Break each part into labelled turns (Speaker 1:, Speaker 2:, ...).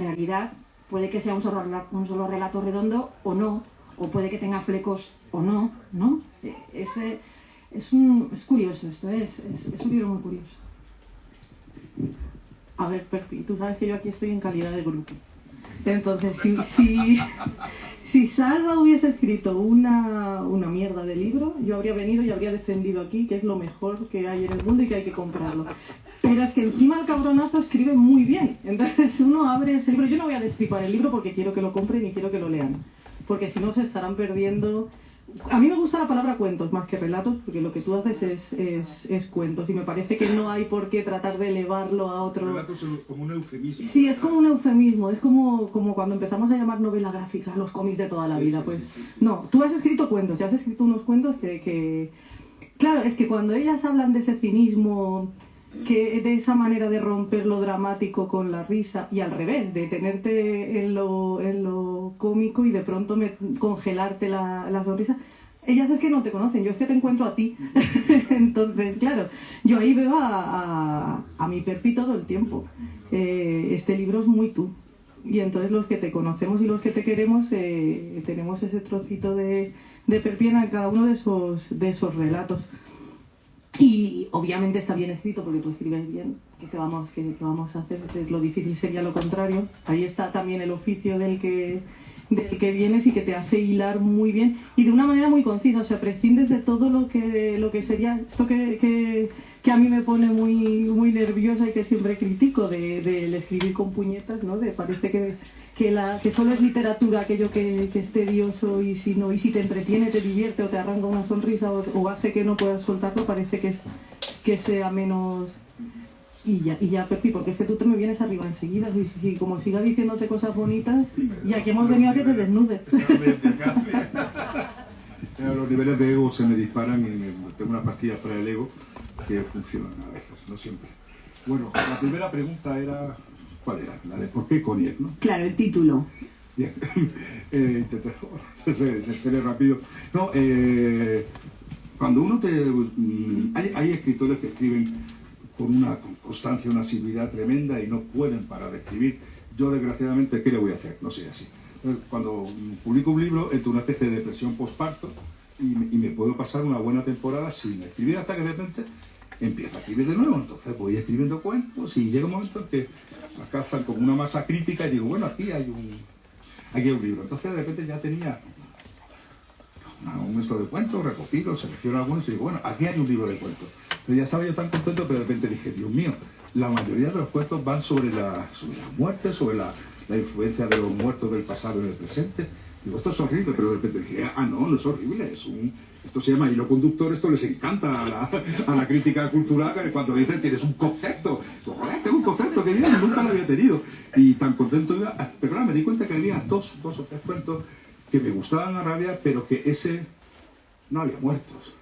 Speaker 1: realidad puede que sea un solo relato redondo o no, o puede que tenga flecos o no, ¿no? Es curioso esto, es un libro muy curioso.
Speaker 2: A ver, Perpi, tú sabes que yo aquí estoy en calidad de grupo. Entonces, si Salva hubiese escrito una mierda de libro, yo habría venido y habría defendido aquí que es lo mejor que hay en el mundo y que hay que comprarlo. Pero es que encima el cabronazo escribe muy bien. Entonces uno abre ese libro. Yo no voy a destripar el libro porque quiero que lo compren y quiero que lo lean. Porque si no se estarán perdiendo... A mí me gusta la palabra cuentos más que relatos, porque lo que tú haces es cuentos, y me parece que no hay por qué tratar de elevarlo a otro...
Speaker 3: Relatos es como un eufemismo.
Speaker 2: Sí, es como un eufemismo, es como cuando empezamos a llamar novela gráfica los cómics de toda la vida, pues... No, tú has escrito cuentos, ya has escrito unos cuentos que... Claro, es que cuando ellas hablan de ese cinismo, que de esa manera de romper lo dramático con la risa, y al revés, de tenerte en lo cómico y de pronto congelarte la sonrisa, ellas es que no te conocen, yo es que te encuentro a ti. Entonces, claro, yo ahí veo a mi Perpi todo el tiempo. Este libro es muy tú. Y entonces los que te conocemos y los que te queremos tenemos ese trocito de Perpi en cada uno de esos relatos. Y obviamente está bien escrito porque tú escribes bien. ¿Qué vamos a hacer? Lo difícil sería lo contrario. Ahí está también el oficio del que vienes y que te hace hilar muy bien y de una manera muy concisa. O sea, prescindes de todo lo que sería esto que a mí me pone muy nerviosa y que siempre critico del escribir con puñetas, ¿no? Parece que solo es literatura aquello que es tedioso y si te entretiene, te divierte o te arranca una sonrisa o hace que no puedas soltarlo, parece que sea menos... Y ya, Pepi, porque es que tú te me vienes arriba enseguida, y como siga diciéndote cosas bonitas, y aquí hemos venido a que te desnudes.
Speaker 3: Los niveles de ego se me disparan y tengo unas pastillas para el ego que funcionan a veces, no siempre. Bueno, la primera pregunta era, ¿cuál era? La de ¿por qué Cognac, no?
Speaker 2: Claro, el título.
Speaker 3: Bien, intenté ser rápido. No, cuando uno hay escritores que escriben con una constancia, una asiduidad tremenda y no pueden parar de escribir. Yo, desgraciadamente, ¿qué le voy a hacer? No soy así. Cuando publico un libro, entro en una especie de depresión postparto y me puedo pasar una buena temporada sin escribir hasta que de repente empiezo a escribir de nuevo. Entonces voy escribiendo cuentos y llega un momento en que me alcanzan como una masa crítica y digo, bueno, aquí hay un libro. Entonces de repente ya tenía un esto de cuentos, recopilo, selecciono algunos y digo, bueno, aquí hay un libro de cuentos. Entonces ya estaba yo tan contento, pero de repente dije, Dios mío, la mayoría de los cuentos van sobre la muerte, sobre la influencia de los muertos del pasado en el presente. Digo, esto es horrible, pero de repente dije, no es horrible, esto se llama hilo conductor, esto les encanta a la crítica cultural cuando dicen tienes un concepto. Digo, joder, tengo un concepto que bien, nunca lo había tenido. Y tan contento iba, pero claro, me di cuenta que había dos o tres cuentos que me gustaban a rabia, pero que ese no había muertos.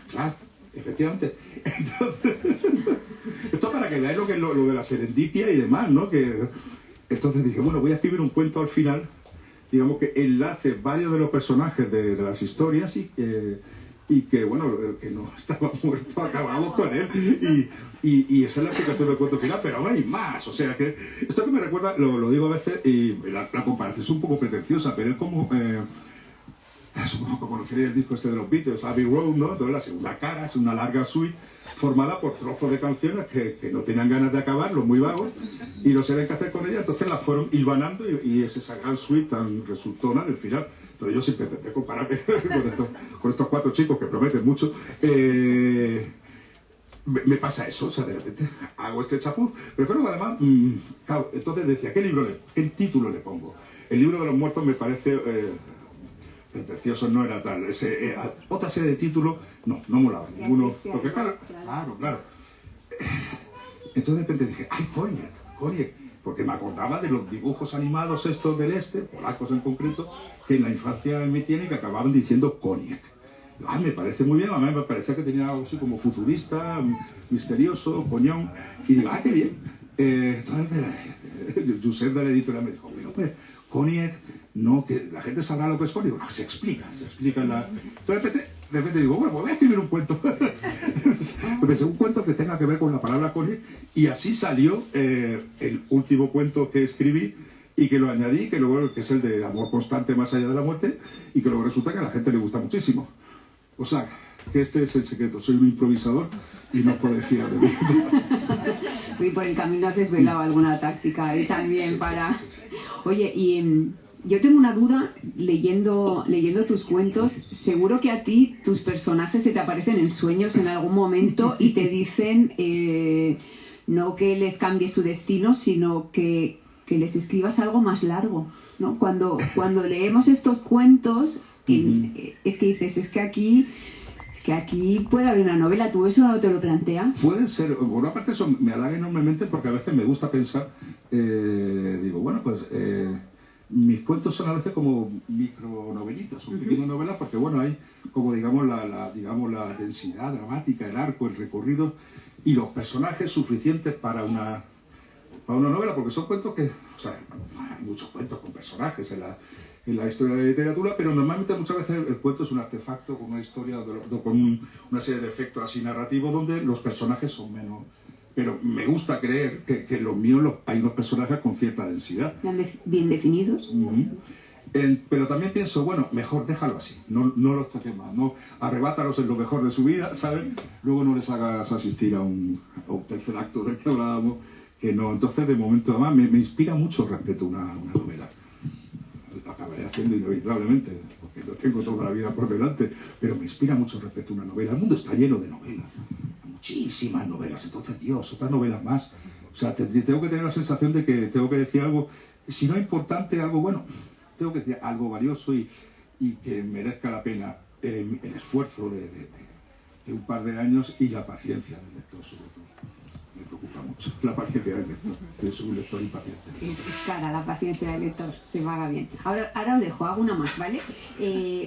Speaker 3: Claro, efectivamente. Entonces, esto para que veáis lo que es lo de la serendipia y demás, ¿no? Entonces dije, bueno, voy a escribir un cuento al final, digamos que enlace varios de los personajes de las historias y que, bueno, el que no estaba muerto, acabamos con él. Y esa es la explicación del cuento final, pero no hay más. O sea, que esto que me recuerda, lo digo a veces, y la comparación es un poco pretenciosa, pero es como... supongo que conoceréis el disco este de los Beatles, Abbey Road, ¿no? Entonces la segunda cara es una larga suite formada por trozos de canciones que no tenían ganas de acabar, los muy vagos, y no sabían qué hacer con ellas, entonces las fueron hilvanando y es esa gran suite tan resultona del final. Entonces yo siempre intenté compararme con estos cuatro chicos que prometen mucho. Me pasa eso, o sea, de repente hago este chapuz, pero creo que además, claro, entonces decía, ¿qué título le pongo? El libro de los muertos me parece... pretencioso no era tal. Otra serie de títulos, no molaba ninguno. Porque claro. Entonces de repente dije, ¡ay, Cognac! Porque me acordaba de los dibujos animados estos del este, polacos en concreto, que en la infancia me tienen y que acababan diciendo Cognac. Me parece muy bien, a mí me parecía que tenía algo así como futurista, misterioso, coñón. Y digo, qué bien. Entonces Josep de la editorial me dijo, hombre, Cognac, no, que la gente sabrá lo que es Cognac. Se explica. Entonces de repente digo, bueno, pues voy a escribir un cuento. Pensé un cuento que tenga que ver con la palabra cómic, y así salió el último cuento que escribí y que lo añadí, que luego que es el de amor constante más allá de la muerte, y que luego resulta que a la gente le gusta muchísimo. O sea, que este es el secreto. Soy un improvisador y no puedo decir de mí.
Speaker 4: Y por el camino has desvelado alguna táctica ahí también
Speaker 3: Sí,
Speaker 4: para...
Speaker 3: sí.
Speaker 4: Oye, y yo tengo una duda, leyendo tus cuentos, seguro que a ti tus personajes se te aparecen en sueños en algún momento y te dicen no que les cambie su destino, sino que les escribas algo más largo, ¿no? Cuando leemos estos cuentos, es que dices, es que aquí puede haber una novela. ¿Tú eso no te lo planteas?
Speaker 3: Puede ser. Por una parte eso me halaga enormemente porque a veces me gusta pensar, digo, bueno, pues mis cuentos son a veces como micronovelitas, son pequeñas novelas porque, bueno, hay como, digamos, la densidad dramática, el arco, el recorrido y los personajes suficientes para una novela, porque son cuentos que, o sea, hay muchos cuentos con personajes en la historia de la literatura, pero normalmente muchas veces el cuento es un artefacto con una historia, con una serie de efectos así narrativos donde los personajes son menos. Pero me gusta creer que los míos hay unos personajes con cierta densidad.
Speaker 4: Bien definidos.
Speaker 3: Pero también pienso, bueno, mejor déjalo así, no los toques más, no arrebátalos en lo mejor de su vida, ¿sabes? Luego no les hagas asistir a un tercer acto del que hablábamos, que no. Entonces, de momento, además, me inspira mucho respeto una novela. Lo acabaré haciendo inevitablemente, porque no tengo toda la vida por delante, pero me inspira mucho respeto una novela. El mundo está lleno de novelas, muchísimas novelas. Entonces, Dios, otras novelas más. O sea, tengo que tener la sensación de que tengo que decir algo, si no es importante, algo bueno. Tengo que decir algo valioso y que merezca la pena el esfuerzo de un par de años y la paciencia del lector, sobre todo. Me preocupa mucho la paciencia del lector. Yo soy un lector impaciente.
Speaker 4: Es cara la paciencia del lector, se paga bien. Ahora os dejo, hago una más, ¿vale?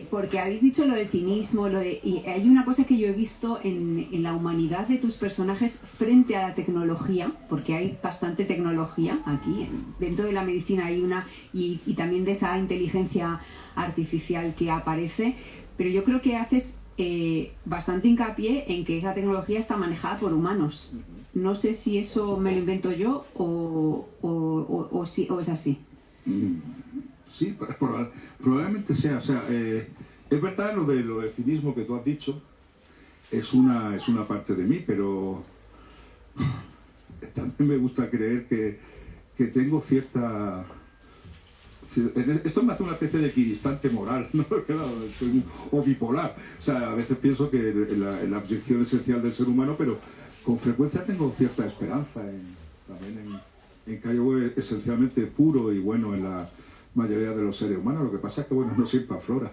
Speaker 4: Porque habéis dicho lo del cinismo, y hay una cosa que yo he visto en la humanidad de tus personajes frente a la tecnología, porque hay bastante tecnología aquí, dentro de la medicina hay una, y también de esa inteligencia artificial que aparece, pero yo creo que haces bastante hincapié en que esa tecnología está manejada por humanos. No sé si eso me lo invento yo o es así.
Speaker 3: Sí, probablemente sea. O sea, es verdad lo del cinismo que tú has dicho, es una parte de mí, pero también me gusta creer que tengo cierta... Esto me hace una especie de equidistante moral, ¿no? Claro, o bipolar. O sea, a veces pienso que en la abyección esencial del ser humano, pero con frecuencia tengo cierta esperanza también en que hay algo esencialmente puro y bueno en la mayoría de los seres humanos. Lo que pasa es que, bueno, no siempre aflora.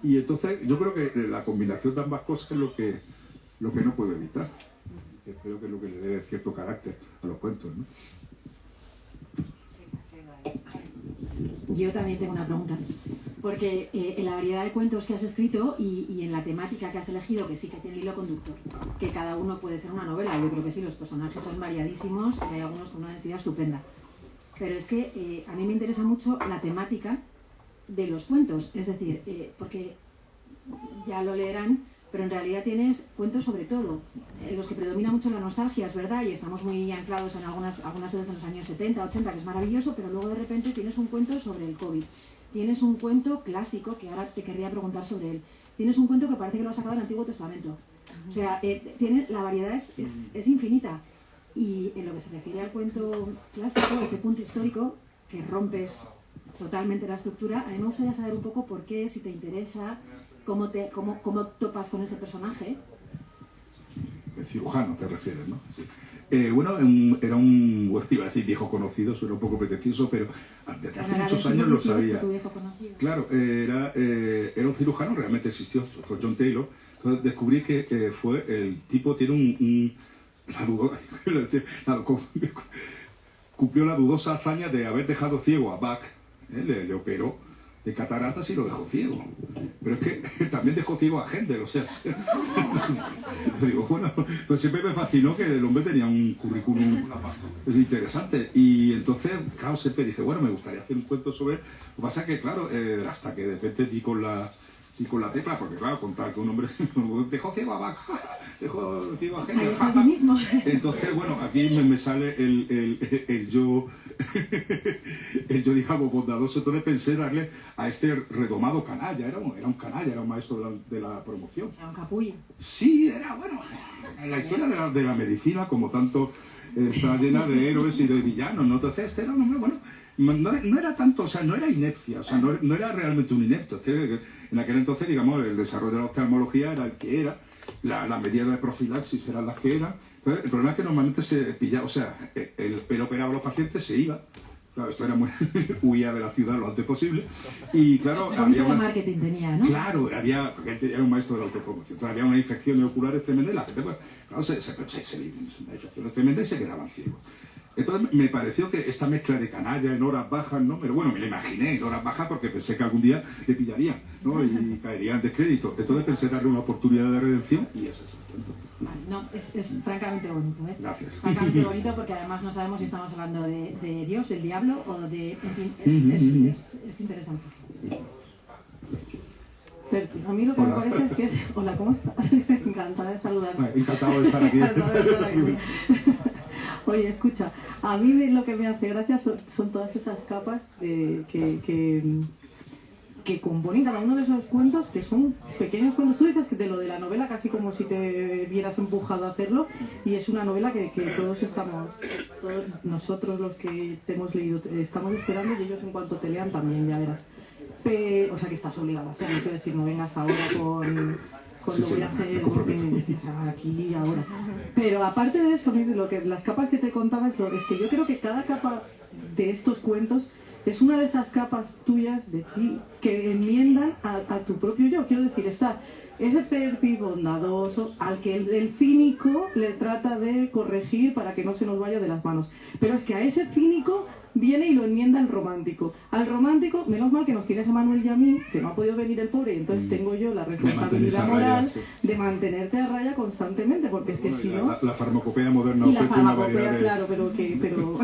Speaker 3: Y entonces yo creo que la combinación de ambas cosas es lo que no puedo evitar. Creo que es lo que le debe cierto carácter a los cuentos, ¿no?
Speaker 1: Yo también tengo una pregunta, porque en la variedad de cuentos que has escrito y en la temática que has elegido, que sí que tiene hilo conductor, que cada uno puede ser una novela, yo creo que sí, los personajes son variadísimos y hay algunos con una densidad estupenda, pero es que a mí me interesa mucho la temática de los cuentos, es decir, porque ya lo leerán, pero en realidad tienes cuentos sobre todo, en los que predomina mucho la nostalgia, es verdad, y estamos muy anclados en algunas veces en los años 70, 80, que es maravilloso, pero luego de repente tienes un cuento sobre el COVID, tienes un cuento clásico, que ahora te querría preguntar sobre él, tienes un cuento que parece que lo has sacado del Antiguo Testamento, o sea, la variedad es infinita, y en lo que se refiere al cuento clásico, ese punto histórico, que rompes totalmente la estructura, a mí me gustaría saber un poco por qué, si te interesa, cómo topas con ese personaje.
Speaker 3: El cirujano te refieres, ¿no? Sí. Bueno, era bueno, iba a decir viejo conocido, suena un poco pretencioso, pero desde hace muchos años lo sabía. Claro, era un cirujano, realmente existió, con John Taylor. Entonces descubrí que fue el tipo, tiene cumplió la dudosa hazaña de haber dejado ciego a Bach, le operó de cataratas y lo dejó ciego. Pero es que también dejó ciego a Händel, o sea... digo, bueno, pues siempre me fascinó que el hombre tenía un currículum interesante. Y entonces, claro, siempre dije, bueno, me gustaría hacer un cuento sobre él. Lo que pasa es que, claro, hasta que de repente di con la y con la tecla, porque claro, contar que un hombre dejó ciego a Bach, dejó ciego a
Speaker 1: Ahí
Speaker 3: Händel,
Speaker 1: está el mismo.
Speaker 3: entonces, bueno, aquí me sale el yo, digamos, bondadoso. Entonces pensé darle a este redomado canalla, era un canalla, era un maestro de la promoción.
Speaker 1: Era un capullo.
Speaker 3: Sí, era, bueno, la historia de la medicina, como tanto, está llena de héroes y de villanos, ¿no? Entonces este era un hombre, bueno, no era tanto, o sea, no era inepcia, o sea, no era realmente un inepto, es que en aquel entonces, digamos, el desarrollo de la oftalmología era el que era, la medida de profilaxis eran las que eran. Entonces, el problema es que normalmente se pillaba, o sea, él operaba a los pacientes, se iba. Claro, esto era muy... huía de la ciudad lo antes posible. Y claro,
Speaker 1: Había de marketing tenía, ¿no?
Speaker 3: Claro, porque él era un maestro de la autopromoción. Entonces, había una infección oculares tremenda y la gente, pues, claro, una infección tremenda y se quedaban ciegos. Entonces me pareció que esta mezcla de canalla en horas bajas, ¿no? Pero bueno, me lo imaginé en horas bajas porque pensé que algún día le pillarían, ¿no? Y caería en descrédito. Entonces pensé darle una oportunidad de redención y ese es el cuento.
Speaker 1: Vale, no, es francamente bonito, ¿eh?
Speaker 3: Gracias.
Speaker 1: Francamente bonito porque además no sabemos si estamos hablando de Dios, del diablo o de... En fin, es interesante.
Speaker 2: Pero a mí lo que me
Speaker 3: Hola.
Speaker 2: parece es que es... Hola, ¿cómo estás? Encantada de saludarte.
Speaker 3: Encantado de estar aquí.
Speaker 2: Encantada de estar aquí. Oye, escucha, a mí lo que me hace gracia son todas esas capas que componen cada uno de esos cuentos, que son pequeños cuentos. Tú dices que de lo de la novela casi como si te vieras empujado a hacerlo, y es una novela que todos nosotros los que te hemos leído, estamos esperando, y ellos en cuanto te lean también, ya verás. O sea que estás obligado a hacerlo, quiero decir, no vengas ahora con lo voy a hacer aquí y ahora. Pero aparte de eso, las capas que te contaba es que yo creo que cada capa de estos cuentos es una de esas capas tuyas de ti que enmiendan a tu propio yo. Quiero decir, está ese Perpi bondadoso al que el cínico le trata de corregir para que no se nos vaya de las manos. Pero es que a ese cínico viene y lo enmienda el romántico. Al romántico, menos mal que nos tienes a Manuel y a mí, que no ha podido venir el pobre, y entonces tengo yo la responsabilidad moral de mantenerte a raya constantemente, porque es que
Speaker 3: Bueno,
Speaker 2: si no...
Speaker 3: La farmacopea moderna
Speaker 2: Y la
Speaker 3: ofrece una variedad
Speaker 2: farmacopea,
Speaker 3: de...
Speaker 2: claro, pero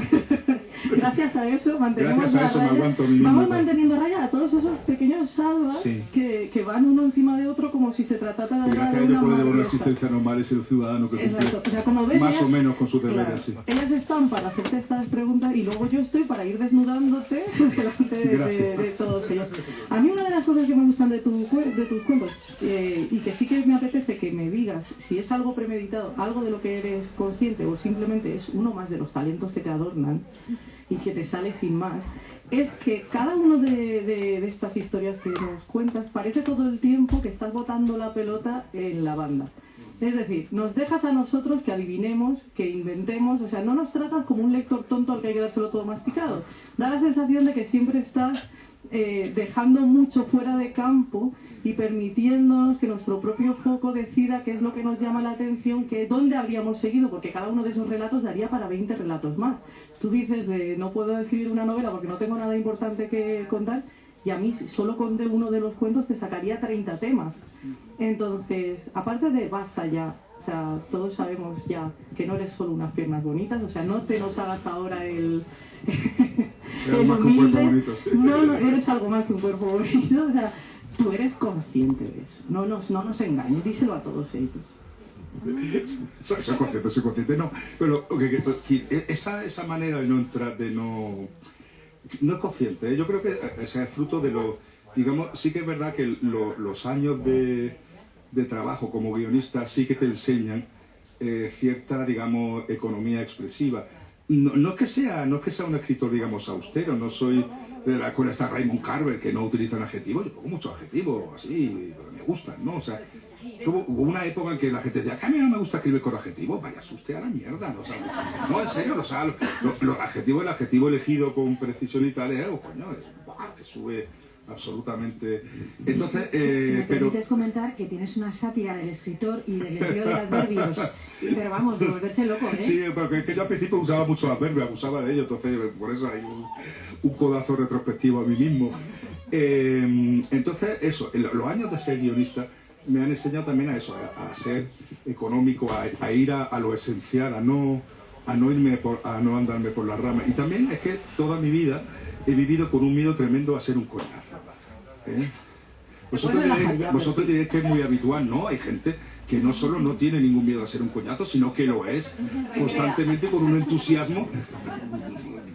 Speaker 2: gracias a eso mantenemos
Speaker 3: Gracias a
Speaker 2: a
Speaker 3: eso me
Speaker 2: raya.
Speaker 3: aguanto mi
Speaker 2: Vamos
Speaker 3: límite.
Speaker 2: manteniendo a raya a todos esos pequeños salvas
Speaker 3: Sí.
Speaker 2: que van uno encima de otro como si se tratara
Speaker 3: Y
Speaker 2: de
Speaker 3: gracias a
Speaker 2: dar
Speaker 3: ello
Speaker 2: una
Speaker 3: puede llevar una
Speaker 2: fiesta.
Speaker 3: existencia normal, es el ciudadano que cumple
Speaker 2: Exacto. O sea, como ves,
Speaker 3: más
Speaker 2: ellas-
Speaker 3: o menos con sus deberes,
Speaker 2: claro,
Speaker 3: sí.
Speaker 2: ellas están para hacerte estas preguntas y luego yo estoy para ir desnudándote delante de todos ellos. A mí una de las cosas que me gustan de tus cuentos y que sí que me apetece que me digas si es algo premeditado, algo de lo que eres consciente o simplemente es uno más de los talentos que te adornan y que te sale sin más, es que cada uno de estas historias que nos cuentas parece todo el tiempo que estás botando la pelota en la banda. Es decir, nos dejas a nosotros que adivinemos, que inventemos, o sea, no nos tratas como un lector tonto al que hay que dárselo todo masticado. Da la sensación de que siempre estás dejando mucho fuera de campo y permitiéndonos que nuestro propio foco decida qué es lo que nos llama la atención, dónde habríamos seguido, porque cada uno de esos relatos daría para 20 relatos más. Tú dices de no puedo escribir una novela porque no tengo nada importante que contar, y a mí solo con uno de los cuentos te sacaría 30 temas. Entonces, aparte de basta ya, o sea, todos sabemos ya que no eres solo unas piernas bonitas, o sea, no te nos hagas ahora el
Speaker 3: Más que un cuerpo
Speaker 2: humilde.
Speaker 3: bonito, sí.
Speaker 2: No, eres algo más que un cuerpo bonito, o sea, tú eres consciente de eso, no nos engañes, díselo a todos ellos.
Speaker 3: Soy consciente, no. Pero esa manera de no entrar, no es consciente, ¿eh? Yo creo que es fruto de lo, digamos, sí que es verdad que los años de trabajo como guionista sí que te enseñan cierta, digamos, economía expresiva. No es que sea un escritor, digamos, austero, no soy de la escuela está Raymond Carver, que no utilizan adjetivos, yo pongo muchos adjetivos así, pero me gustan, ¿no? O sea, hubo una época en que la gente decía que a mí no me gusta escribir con adjetivos, vaya usted a la mierda, ¿no? O sea, no, en serio, o sea, los adjetivos, el adjetivo elegido con precisión y tal, coño, te sube absolutamente. Entonces,
Speaker 1: Si me
Speaker 3: pero...
Speaker 1: permites comentar que tienes una sátira del escritor y del empleo de adverbios, pero vamos, de volverse loco, ¿eh?
Speaker 3: Sí, porque es que yo al principio usaba mucho adverbios, abusaba de ello, entonces por eso hay un codazo retrospectivo a mí mismo. Entonces, eso, los años de ser guionista me han enseñado también a eso, a ser económico, a ir a lo esencial, a no andarme por las ramas. Y también es que toda mi vida he vivido con un miedo tremendo a ser un coñazo. Vosotros diréis que es muy habitual, ¿no? Hay gente que no solo no tiene ningún miedo a ser un coñazo, sino que lo es constantemente con un entusiasmo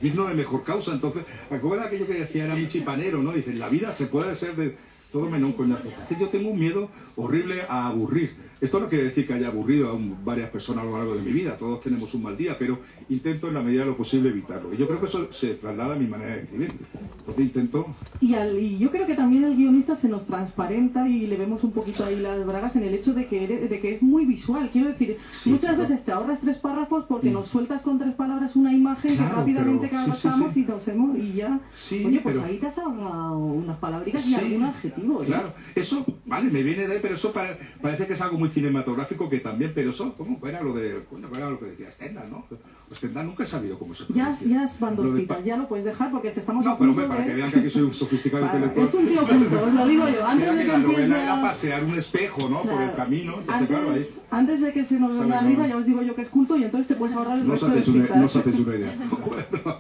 Speaker 3: digno de mejor causa. Entonces, ¿cómo era aquello que decía, era Michi Panero, ¿no? Dice, la vida se puede ser de todo menos un coñazo. Entonces yo tengo un miedo horrible a aburrir. Esto no quiere decir que haya aburrido a varias personas a lo largo de mi vida, todos tenemos un mal día, pero intento en la medida de lo posible evitarlo. Y yo creo que eso se traslada a mi manera de escribir. Entonces intento...
Speaker 2: Y yo creo que también el guionista se nos transparenta y le vemos un poquito ahí las bragas en el hecho de que es muy visual. Quiero decir,
Speaker 3: Sí,
Speaker 2: muchas
Speaker 3: claro.
Speaker 2: veces te ahorras 3 párrafos porque nos sueltas con 3 palabras una imagen
Speaker 3: Claro,
Speaker 2: que rápidamente
Speaker 3: pero- sí,
Speaker 2: cargamos
Speaker 3: sí.
Speaker 2: y nos hemos y ya...
Speaker 3: Sí,
Speaker 2: Oye, pues
Speaker 3: pero-
Speaker 2: ahí te has ahorrado unas palabritas y
Speaker 3: Sí,
Speaker 2: algún adjetivo. ¿eh?
Speaker 3: Claro, eso, vale, me viene de, pero eso parece que es algo muy cinematográfico que también, pero eso, ¿cómo era lo de, bueno, era lo que decía Stendhal, ¿no? Pues Stendhal nunca he sabido cómo se pronuncia.
Speaker 2: Ya van
Speaker 3: Lo
Speaker 2: dos
Speaker 3: de
Speaker 2: citas, ya lo puedes dejar porque estamos
Speaker 3: No,
Speaker 2: a
Speaker 3: pero
Speaker 2: punto
Speaker 3: hombre, para
Speaker 2: de...
Speaker 3: que vean que aquí soy un sofisticado intelectual.
Speaker 2: Es un tío culto, os lo digo yo. Antes
Speaker 3: Era
Speaker 2: de
Speaker 3: que
Speaker 2: que
Speaker 3: la novela
Speaker 2: empiece
Speaker 3: era
Speaker 2: a...
Speaker 3: pasear un espejo, ¿no? Por el
Speaker 2: Claro.
Speaker 3: camino. Entonces, claro, ahí
Speaker 2: Antes de que se nos venga
Speaker 3: ¿Sabes?
Speaker 2: arriba,
Speaker 3: No.
Speaker 2: ya os digo yo que es culto y entonces te puedes ahorrar el
Speaker 3: no os
Speaker 2: resto de
Speaker 3: hacéis
Speaker 2: citas.
Speaker 3: no os hacéis una idea. Bueno,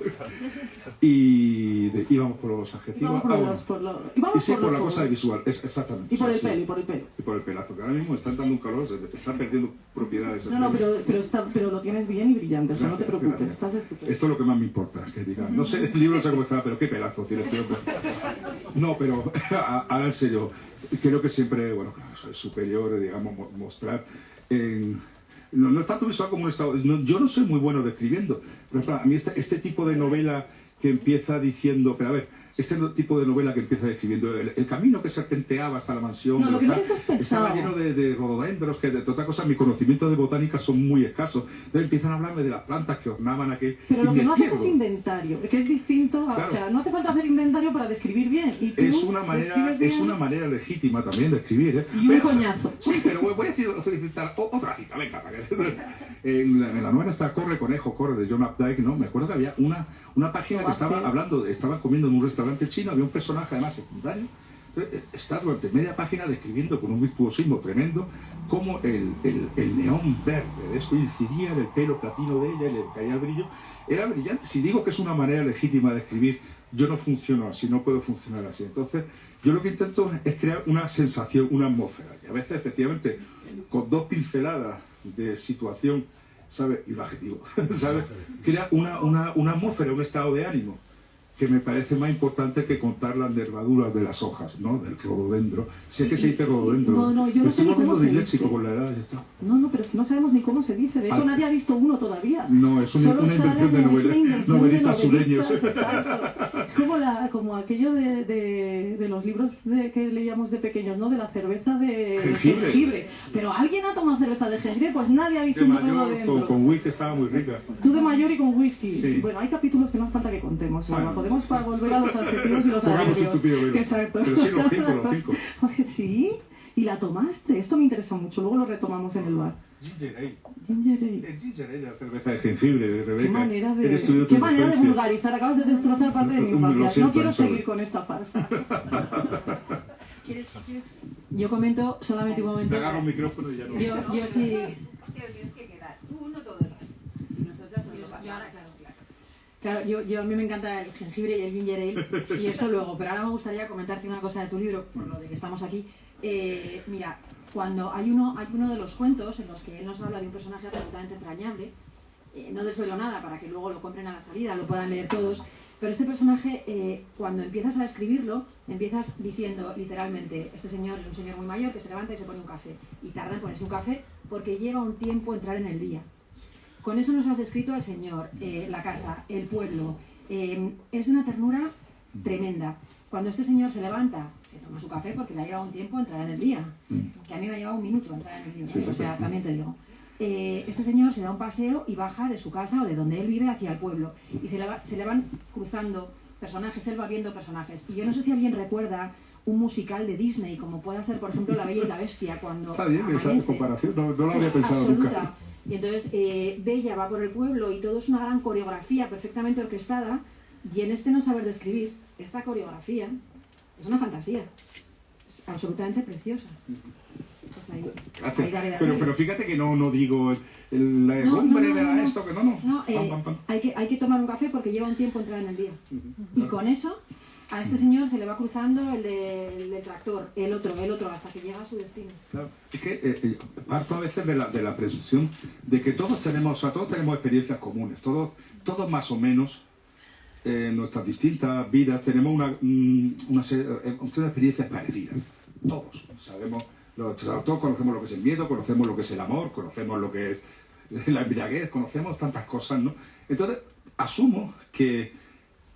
Speaker 3: y vamos por los
Speaker 2: Y
Speaker 3: adjetivos.
Speaker 2: vamos por
Speaker 3: bueno.
Speaker 2: los...
Speaker 3: Y
Speaker 2: vamos
Speaker 3: sí,
Speaker 2: por
Speaker 3: por
Speaker 2: los
Speaker 3: la cosa
Speaker 2: juegos.
Speaker 3: visual, exactamente.
Speaker 2: Y por
Speaker 3: o
Speaker 2: el
Speaker 3: sea,
Speaker 2: pelo,
Speaker 3: sí.
Speaker 2: y por el pelo.
Speaker 3: Y por el pelazo, que ahora mismo están dando un calor, se están perdiendo propiedades.
Speaker 2: No, pero lo tienes bien y brillante, o sea, no te
Speaker 3: Gracias,
Speaker 2: preocupes,
Speaker 3: gracias.
Speaker 2: estás estupendo.
Speaker 3: Esto es lo que más me importa, que digan. No sé, el libro no sé cómo está, pero qué pelazo tiene este hombre. No, pero ahora en serio, creo que siempre, bueno, claro, eso es superior, digamos, mostrar no es tanto visual como un estado. Yo no soy muy bueno describiendo. Por ejemplo, a mí este tipo de novela que empieza diciendo, pero a ver, este tipo de novela que empieza describiendo el camino que serpenteaba hasta la mansión.
Speaker 2: No, lo que
Speaker 3: tal,
Speaker 2: no es pesado.
Speaker 3: estaba lleno de rododendros, que de otra cosa, mis conocimientos de botánica son muy escasos. Entonces empiezan a hablarme de las plantas que ornaban aquel.
Speaker 2: Pero lo
Speaker 3: y
Speaker 2: que
Speaker 3: me
Speaker 2: no haces
Speaker 3: pierdo.
Speaker 2: es inventario, que es distinto,
Speaker 3: Claro.
Speaker 2: o sea, no hace falta hacer inventario para describir bien. Y tú
Speaker 3: Es una
Speaker 2: describes bien
Speaker 3: manera legítima también de escribir, ¿eh?
Speaker 2: y un coñazo.
Speaker 3: Sí, pero voy a citar otra cita, venga, para que... En la novela está Corre, Conejo, Corre, de John Updike, ¿no? Me acuerdo que había una página que estaba hablando, estaban comiendo en un restaurante chino, había un personaje además secundario. Entonces, está durante media página describiendo con un virtuosismo tremendo cómo el neón verde de esto incidía en el pelo platino de ella y le caía el brillo. Era brillante. Si digo que es una manera legítima de escribir, yo no funciono así, no puedo funcionar así. Entonces, yo lo que intento es crear una sensación, una atmósfera. Y a veces, efectivamente, con 2 pinceladas de situación, ¿sabes? Y un adjetivo, ¿sabes? Crea una atmósfera, un estado de ánimo que me parece más importante que contar las nervaduras de las hojas, ¿no? Del rododendro. Sé que se dice rododendro.
Speaker 2: No, yo no sé
Speaker 3: Estoy
Speaker 2: ni cómo
Speaker 3: volviendo
Speaker 2: se
Speaker 3: disléxico
Speaker 2: dice.
Speaker 3: con la edad, ya está.
Speaker 2: No, pero es que no sabemos ni cómo se dice. De hecho, nadie ha visto uno todavía.
Speaker 3: No, es una
Speaker 2: Solo
Speaker 3: invención
Speaker 2: sale
Speaker 3: de
Speaker 2: es una invención de
Speaker 3: novelistas sureños.
Speaker 2: exacto. Como aquello de los libros que leíamos de pequeños, ¿no? De la cerveza de
Speaker 3: Jengibre.
Speaker 2: Pero ¿alguien ha tomado cerveza de jengibre? Pues nadie ha visto
Speaker 3: De
Speaker 2: un
Speaker 3: mayor,
Speaker 2: rododendro.
Speaker 3: con whisky estaba muy rica.
Speaker 2: Tú de mayor y con whisky.
Speaker 3: Sí.
Speaker 2: Bueno, hay capítulos que no hace falta que contemos. Salva.
Speaker 3: Bueno.
Speaker 2: Podemos volver a los adjetivos y los
Speaker 3: Pongamos
Speaker 2: adverbios.
Speaker 3: un tupido velo.
Speaker 2: Exacto.
Speaker 3: Pero sí, los 5.
Speaker 2: Oye, sí. Y la tomaste. Esto me interesa mucho. Luego lo retomamos en el bar.
Speaker 3: Ginger ale.
Speaker 2: Ginger ale.
Speaker 3: El ginger ale, la cerveza de jengibre, Rebeca.
Speaker 2: Qué manera
Speaker 3: Eres tú
Speaker 2: de,
Speaker 3: tu
Speaker 2: qué manera de
Speaker 3: inocencia.
Speaker 2: vulgarizar. Acabas de destrozar parte de mi
Speaker 3: Lo
Speaker 2: infancia.
Speaker 3: siento,
Speaker 2: No quiero
Speaker 3: eso.
Speaker 2: seguir con esta farsa.
Speaker 1: ¿Quieres? Yo comento solamente un momento.
Speaker 3: Te agarro un micrófono y ya no.
Speaker 1: Yo sí.
Speaker 4: Hostia, tienes que quedar. Tú uno todo el rato. Y nosotras no lo
Speaker 1: Yo
Speaker 4: pasamos.
Speaker 1: ahora, claro, yo a mí me encanta el jengibre y el ginger ale y esto luego, pero ahora me gustaría comentarte una cosa de tu libro, por lo de que estamos aquí. Mira, cuando hay uno de los cuentos en los que él nos habla de un personaje absolutamente entrañable, no desvelo nada para que luego lo compren a la salida, lo puedan leer todos, pero este personaje, cuando empiezas a describirlo, empiezas diciendo literalmente, este señor es un señor muy mayor que se levanta y se pone un café, y tarda en ponerse un café porque lleva un tiempo entrar en el día. Con eso nos has descrito al señor, la casa, el pueblo. Es de una ternura tremenda. Cuando este señor se levanta, se toma su café porque le ha llevado un tiempo entrar en el día. Que a mí me ha llevado un minuto entrar en el día.
Speaker 3: Sí,
Speaker 1: O sea,
Speaker 3: sí.
Speaker 1: también te digo. Este señor se da un paseo y baja de su casa o de donde él vive hacia el pueblo. Y se le van cruzando personajes, él va viendo personajes. Y yo no sé si alguien recuerda un musical de Disney, como pueda ser, por ejemplo, La Bella y la Bestia, cuando
Speaker 3: Está bien esa
Speaker 1: amanece.
Speaker 3: comparación, no lo había
Speaker 1: Es
Speaker 3: pensado
Speaker 1: absoluta.
Speaker 3: nunca.
Speaker 1: Y entonces Bella va por el pueblo y todo es una gran coreografía perfectamente orquestada, y en este no saber describir esta coreografía es una fantasía. Es absolutamente preciosa. Pues ahí,
Speaker 3: Gracias.
Speaker 1: ahí daré.
Speaker 3: Pero fíjate que no digo la
Speaker 1: No,
Speaker 3: hombre
Speaker 1: no,
Speaker 3: de
Speaker 1: no.
Speaker 3: esto, que no.
Speaker 1: No,
Speaker 3: Pam, pam, pam.
Speaker 1: hay que tomar un café porque lleva un tiempo entrar en el día. Y con eso A este señor se le va cruzando el del tractor, el otro, hasta que llega a su destino.
Speaker 3: Claro. Es que parto a veces de la presunción de que todos tenemos experiencias comunes, todos más o menos en nuestras distintas vidas tenemos una experiencias parecidas. Todos sabemos, todos conocemos lo que es el miedo, conocemos lo que es el amor, conocemos lo que es la embriaguez, conocemos tantas cosas, ¿no? Entonces, asumo que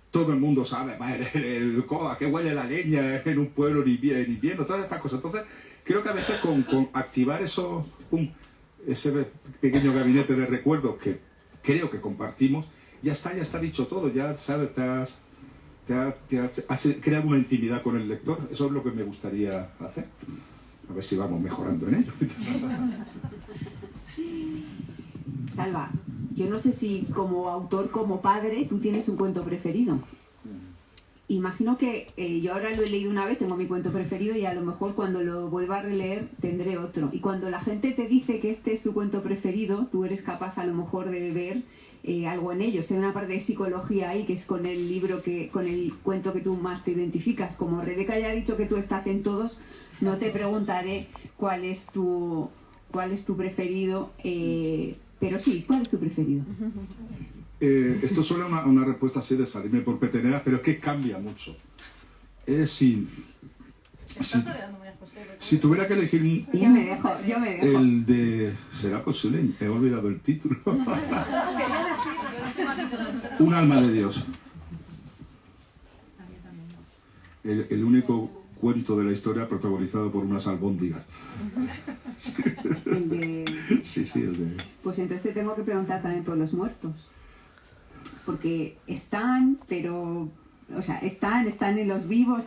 Speaker 3: todo el mundo sabe a qué huele la leña en un pueblo en invierno, todas estas cosas. Entonces, creo que a veces con activar ese pequeño gabinete de recuerdos que creo que compartimos, ya está dicho todo, ya sabes, has creado una intimidad con el lector. Eso es lo que me gustaría hacer. A ver si vamos mejorando en ello.
Speaker 4: Salva, yo no sé si como autor, como padre, tú tienes un cuento preferido. Imagino que yo ahora lo he leído una vez, tengo mi cuento preferido y a lo mejor cuando lo vuelva a releer tendré otro. Y cuando la gente te dice que este es su cuento preferido, tú eres capaz a lo mejor de ver algo en ello. Hay una parte de psicología ahí que es con el libro, con el cuento que tú más te identificas. Como Rebeca ya ha dicho que tú estás en todos, no te preguntaré cuál es tu preferido, pero sí, ¿cuál es tu preferido?
Speaker 3: Esto suena una respuesta así de salirme por peteneras, pero es que cambia mucho. Si tuviera que elegir
Speaker 4: Yo me dejo.
Speaker 3: el de... ¿Será posible? He olvidado el título. Un alma de Dios. El único cuento de la historia protagonizado por unas albóndigas.
Speaker 4: El de...
Speaker 3: Sí, el de...
Speaker 4: Pues entonces te tengo que preguntar también por los muertos. Porque están, pero... O sea, están en los vivos...